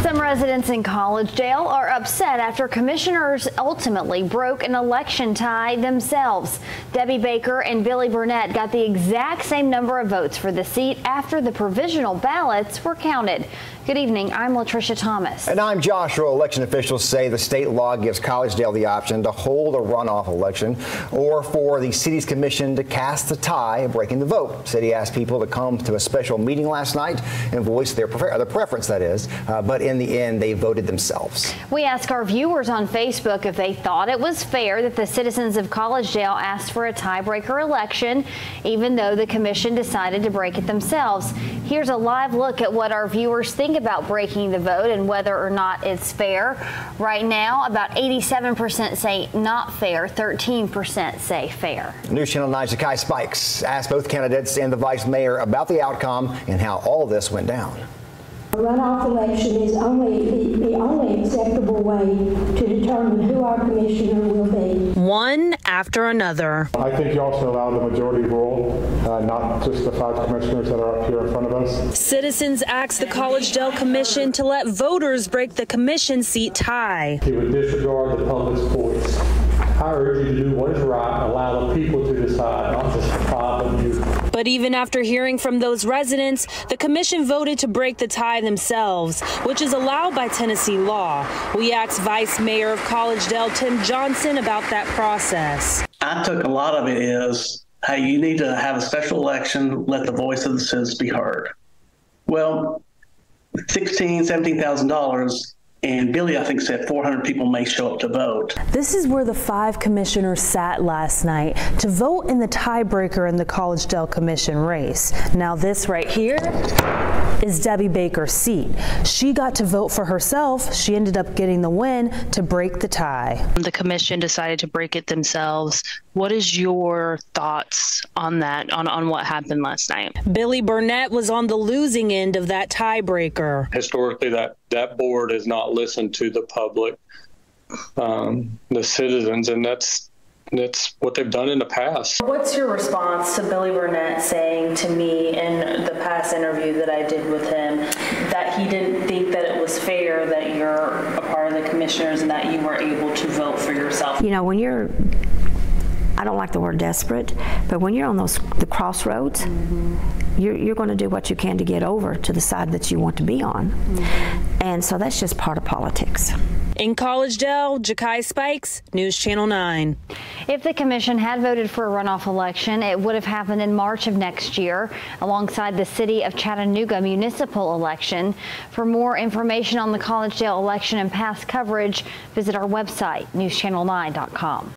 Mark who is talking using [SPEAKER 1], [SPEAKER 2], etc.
[SPEAKER 1] Some residents in Collegedale are upset after commissioners ultimately broke an election tie themselves. Debbie Baker and Billy Burnett got the exact same number of votes for the seat after the provisional ballots were counted. Good evening, I'm Latricia Thomas.
[SPEAKER 2] And I'm Joshua. Election officials say the state law gives Collegedale the option to hold a runoff election or for the city's commission to cast a tie, breaking the vote. The city asked people to come to a special meeting last night and voice their preference, that is, but in the end, they voted themselves.
[SPEAKER 1] We asked our viewers on Facebook if they thought it was fair that the citizens of Collegedale asked for a tiebreaker election, even though the commission decided to break it themselves. Here's a live look at what our viewers think about breaking the vote and whether or not it's fair. Right now, about 87% say not fair, 13% say fair.
[SPEAKER 2] News Channel 9's Zakai Spikes asked both candidates and the vice mayor about the outcome and how all this went down.
[SPEAKER 3] A runoff election is the only acceptable way to determine who our commissioner will be.
[SPEAKER 4] One after another.
[SPEAKER 5] I think you also allow the majority rule, not just the 5 commissioners that are up here in front of us.
[SPEAKER 4] Citizens asked the Collegedale Commission to let voters break the commission seat tie.
[SPEAKER 6] He would disregard the public's voice. I urge you to do what is right and allow the people to decide, not just the 5 of you.
[SPEAKER 4] But even after hearing from those residents, the commission voted to break the tie themselves, which is allowed by Tennessee law. We asked Vice Mayor of Collegedale, Tim Johnson, about that process.
[SPEAKER 7] I took a lot of it is, hey, you need to have a special election, let the voice of the citizens be heard. Well, $17,000, and Billy, I think, said 400 people may show up to vote.
[SPEAKER 4] This is where the 5 commissioners sat last night to vote in the tiebreaker in the Collegedale Commission race. Now this right here is Debbie Baker's seat. She got to vote for herself. She ended up getting the win to break the tie.
[SPEAKER 8] The commission decided to break it themselves. What is your thoughts on that, on what happened last night?
[SPEAKER 4] Billy Burnett was on the losing end of that tiebreaker.
[SPEAKER 9] Historically, that board has not listened to the public, the citizens, and that's what they've done in the past.
[SPEAKER 4] What's your response to Billy Burnett saying to me in the past interview that I did with him that he didn't think that it was fair that you're a part of the commissioners and that you were able to vote for yourself?
[SPEAKER 10] You know, when you're, I don't like the word desperate, but when you're on the crossroads, you're going to do what you can to get over to the side that you want to be on. And so that's just part of politics.
[SPEAKER 4] In Collegedale, Zakai Spikes, News Channel 9.
[SPEAKER 1] If the commission had voted for a runoff election, it would have happened in March of next year, alongside the city of Chattanooga municipal election. For more information on the Collegedale election and past coverage, visit our website, newschannel9.com.